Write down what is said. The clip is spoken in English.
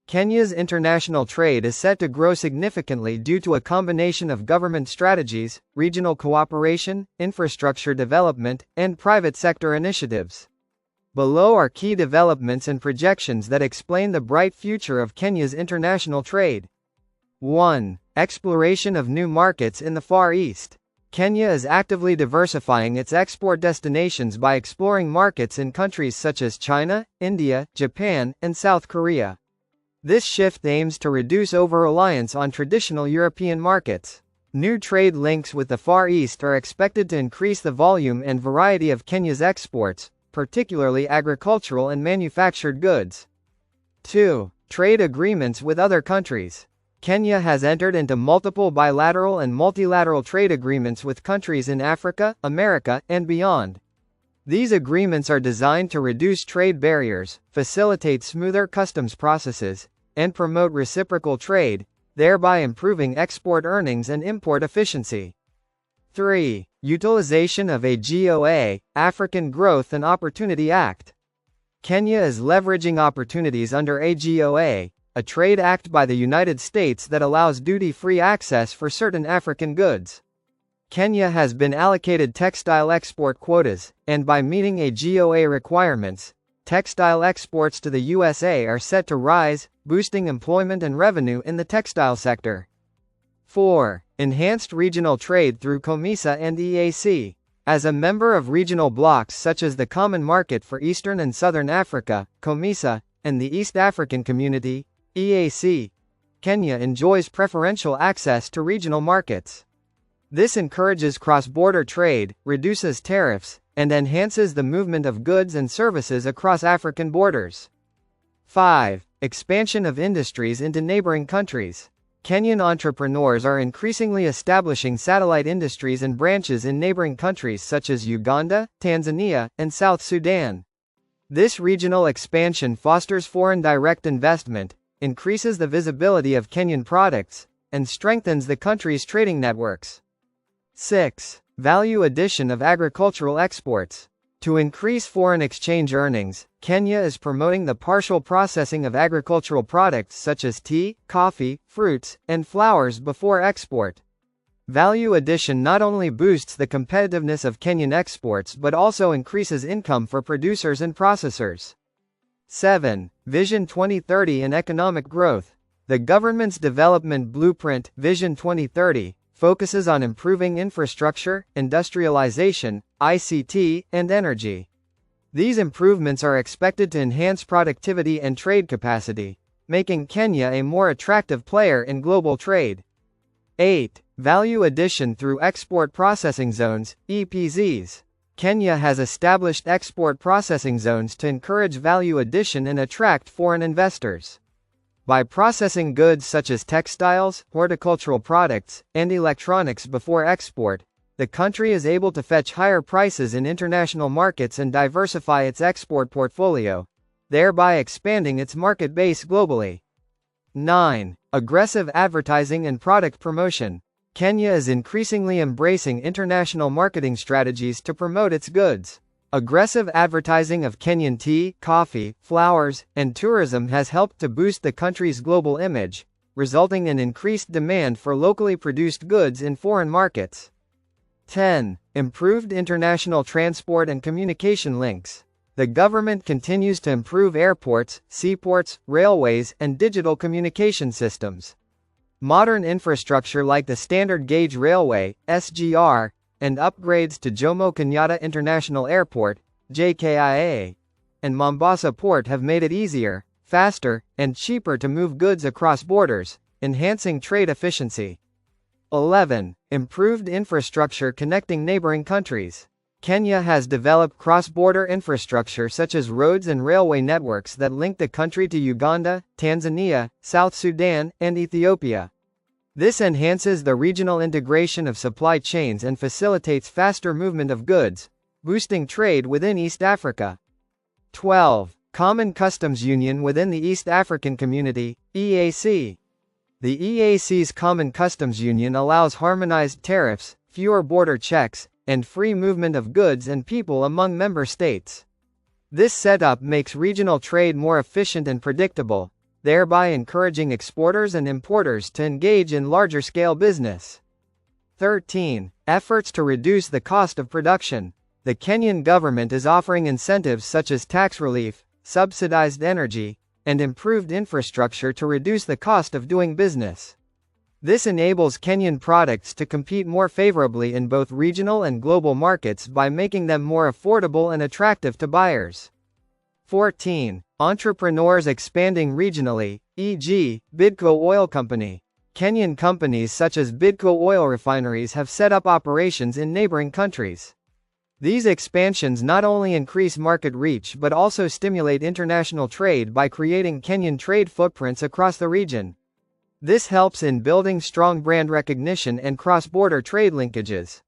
Kenya's international trade is set to grow significantly due to a combination of government strategies, regional cooperation, infrastructure development, and private sector initiatives. Below are key developments and projections that explain the bright future of Kenya's international trade. 1. Exploration of new markets in the Far East. Kenya is actively diversifying its export destinations by exploring markets in countries such as China, India, Japan, and South Korea. This shift aims to reduce over-reliance on traditional European markets. New trade links with the Far East are expected to increase the volume and variety of Kenya's exports, particularly agricultural and manufactured goods. 2. Trade agreements with other countries. Kenya has entered into multiple bilateral and multilateral trade agreements with countries in Africa, America, and beyond. These agreements are designed to reduce trade barriers, facilitate smoother customs processes, and promote reciprocal trade, thereby improving export earnings and import efficiency. 3. Utilization of AGOA, African Growth and Opportunity Act. Kenya is leveraging opportunities under AGOA, a trade act by the United States that allows duty-free access for certain African goods. Kenya has been allocated textile export quotas, and by meeting AGOA requirements, textile exports to the USA are set to rise, boosting employment and revenue in the textile sector. 4. Enhanced regional trade through COMESA and EAC. As a member of regional blocs such as the Common Market for Eastern and Southern Africa, COMESA, and the East African Community, EAC, Kenya enjoys preferential access to regional markets. This encourages cross-border trade, reduces tariffs, and enhances the movement of goods and services across African borders. 5. Expansion of industries into neighboring countries. Kenyan entrepreneurs are increasingly establishing satellite industries and branches in neighboring countries such as Uganda, Tanzania, and South Sudan. This regional expansion fosters foreign direct investment, increases the visibility of Kenyan products, and strengthens the country's trading networks. 6. Value addition of agricultural exports. To increase foreign exchange earnings, Kenya is promoting the partial processing of agricultural products such as tea, coffee, fruits, and flowers before export. Value addition not only boosts the competitiveness of Kenyan exports but also increases income for producers and processors. 7. Vision 2030 and economic growth. The government's development blueprint, Vision 2030, focuses on improving infrastructure, industrialization, ICT, and energy. These improvements are expected to enhance productivity and trade capacity, making Kenya a more attractive player in global trade. 8. Value addition through export processing zones, EPZs. Kenya has established export processing zones to encourage value addition and attract foreign investors. By processing goods such as textiles, horticultural products, and electronics before export, the country is able to fetch higher prices in international markets and diversify its export portfolio, thereby expanding its market base globally. 9. Aggressive advertising and product promotion. Kenya is increasingly embracing international marketing strategies to promote its goods. Aggressive advertising of Kenyan tea, coffee, flowers, and tourism has helped to boost the country's global image, resulting in increased demand for locally produced goods in foreign markets. 10. Improved international transport and communication links. The government continues to improve airports, seaports, railways, and digital communication systems. Modern infrastructure like the Standard Gauge Railway, SGR, and upgrades to Jomo Kenyatta International Airport, JKIA, and Mombasa Port have made it easier, faster, and cheaper to move goods across borders, enhancing trade efficiency. 11. Improved infrastructure connecting neighboring countries. Kenya has developed cross-border infrastructure such as roads and railway networks that link the country to Uganda, Tanzania, South Sudan, and Ethiopia. This enhances the regional integration of supply chains and facilitates faster movement of goods, boosting trade within East Africa. 12. Common Customs Union within the East African Community, EAC. The EAC's Common Customs Union allows harmonized tariffs, fewer border checks, and free movement of goods and people among member states. This setup makes regional trade more efficient and predictable, thereby encouraging exporters and importers to engage in larger-scale business. 13. Efforts to reduce the cost of production. The Kenyan government is offering incentives such as tax relief, subsidized energy, and improved infrastructure to reduce the cost of doing business. This enables Kenyan products to compete more favorably in both regional and global markets by making them more affordable and attractive to buyers. 14. Entrepreneurs expanding regionally, e.g., Bidco Oil Company. Kenyan companies such as Bidco oil refineries have set up operations in neighboring countries. These expansions not only increase market reach but also stimulate international trade by creating Kenyan trade footprints across the region. This helps in building strong brand recognition and cross-border trade linkages.